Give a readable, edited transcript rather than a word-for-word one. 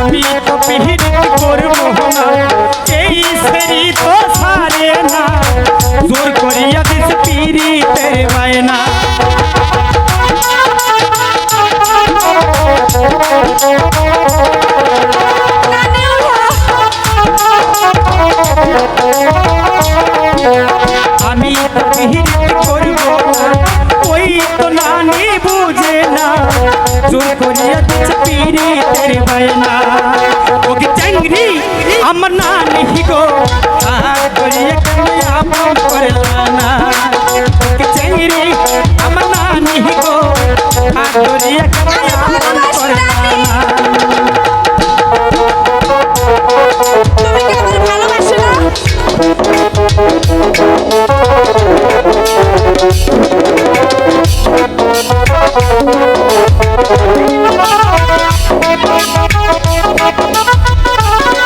আমি তো পিহিত করবো না এই সেরি তো সারে না জোর করিয়া দিস পিরিতের বায়না আমি তো পিহিত করবো না ওই তো নানি বুঝে না জোর করিয়া দিস পিরিতের বায়না ওকে চাংরি আমার নানি গো আর করিয়া কেন আপন করলা না ওকে চাংরি আমার নানি গো আর করিয়া কেন আপন করলা না তুমি কি আমার ভালোবাসো না?